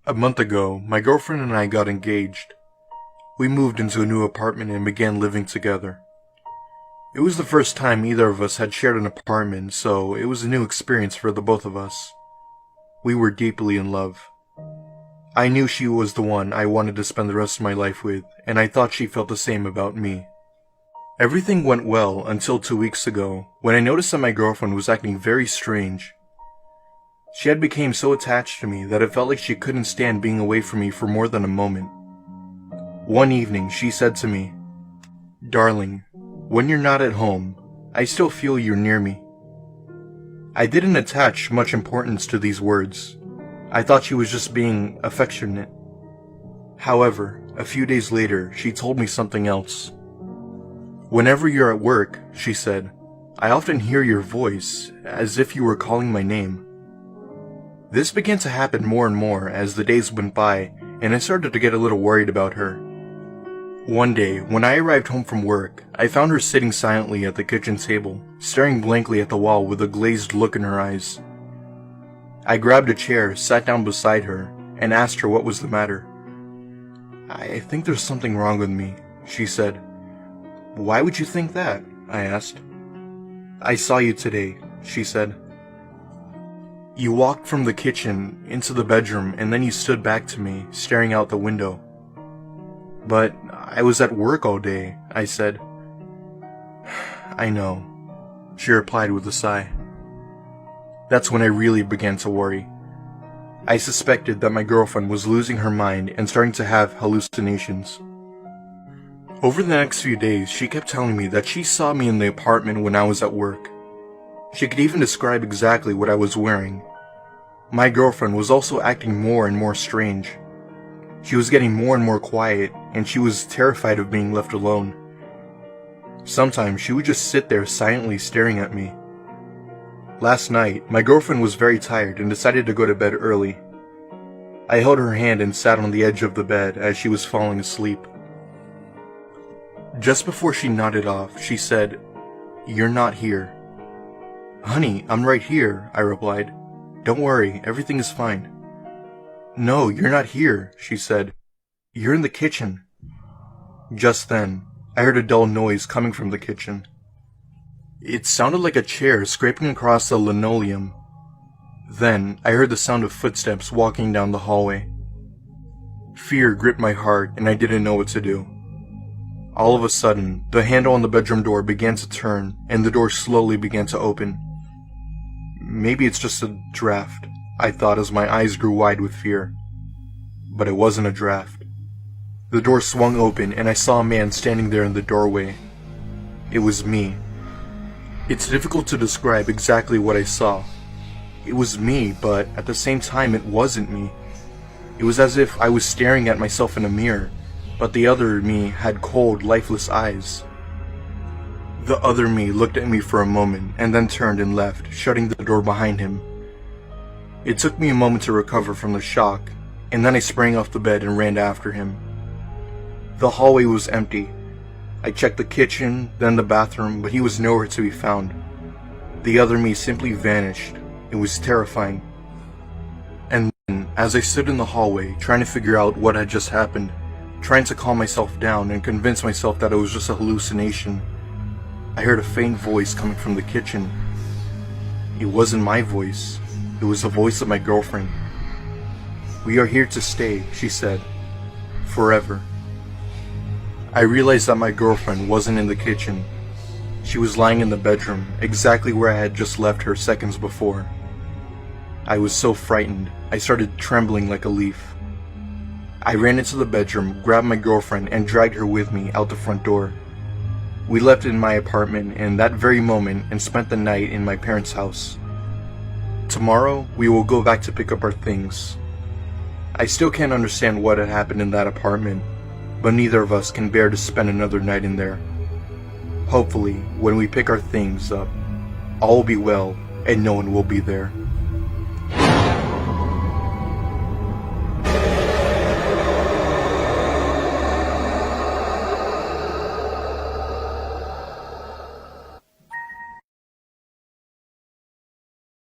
A month ago, my girlfriend and I got engaged. We moved into a new apartment and began living together. It was the first time either of us had shared an apartment, so it was a new experience for the both of us. We were deeply in love. I knew she was the one I wanted to spend the rest of my life with, and I thought she felt the same about me. Everything went well until 2 weeks ago, when I noticed that my girlfriend was acting very strange. She had become so attached to me that it felt like she couldn't stand being away from me for more than a moment. One evening, she said to me, "Darling, when you're not at home, I still feel you're near me." I didn't attach much importance to these words. I thought she was just being affectionate. However, a few days later, she told me something else. "Whenever you're at work," she said, "I often hear your voice, as if you were calling my name." This began to happen more and more as the days went by, and I started to get a little worried about her. One day, when I arrived home from work, I found her sitting silently at the kitchen table, staring blankly at the wall with a glazed look in her eyes. I grabbed a chair, sat down beside her, and asked her what was the matter. "I think there's something wrong with me," she said. "Why would you think that?" I asked. "I saw you today," she said. "You walked from the kitchen into the bedroom and then you stood back to me, staring out the window." "But I was at work all day," I said. "I know," she replied with a sigh. That's when I really began to worry. I suspected that my girlfriend was losing her mind and starting to have hallucinations. Over the next few days, she kept telling me that she saw me in the apartment when I was at work. She could even describe exactly what I was wearing. My girlfriend was also acting more and more strange. She was getting more and more quiet, and she was terrified of being left alone. Sometimes she would just sit there silently staring at me. Last night, my girlfriend was very tired and decided to go to bed early. I held her hand and sat on the edge of the bed as she was falling asleep. Just before she nodded off, she said, "You're not here." "Honey, I'm right here," I replied. "Don't worry, everything is fine." "No, you're not here," she said. "You're in the kitchen." Just then, I heard a dull noise coming from the kitchen. It sounded like a chair scraping across the linoleum. Then, I heard the sound of footsteps walking down the hallway. Fear gripped my heart and I didn't know what to do. All of a sudden, the handle on the bedroom door began to turn and the door slowly began to open. Maybe it's just a draft, I thought as my eyes grew wide with fear. But it wasn't a draft. The door swung open and I saw a man standing there in the doorway. It was me. It's difficult to describe exactly what I saw. It was me, but at the same time it wasn't me. It was as if I was staring at myself in a mirror, but the other me had cold, lifeless eyes. The other me looked at me for a moment and then turned and left, shutting the door behind him. It took me a moment to recover from the shock, and then I sprang off the bed and ran after him. The hallway was empty. I checked the kitchen, then the bathroom, but he was nowhere to be found. The other me simply vanished. It was terrifying. And then, as I stood in the hallway, trying to figure out what had just happened, trying to calm myself down and convince myself that it was just a hallucination, I heard a faint voice coming from the kitchen. It wasn't my voice. It was the voice of my girlfriend. "We are here to stay," she said. "Forever." I realized that my girlfriend wasn't in the kitchen. She was lying in the bedroom, exactly where I had just left her seconds before. I was so frightened, I started trembling like a leaf. I ran into the bedroom, grabbed my girlfriend, and dragged her with me out the front door. We left in my apartment in that very moment and spent the night in my parents' house. Tomorrow, we will go back to pick up our things. I still can't understand what had happened in that apartment, but neither of us can bear to spend another night in there. Hopefully, when we pick our things up, all will be well and no one will be there.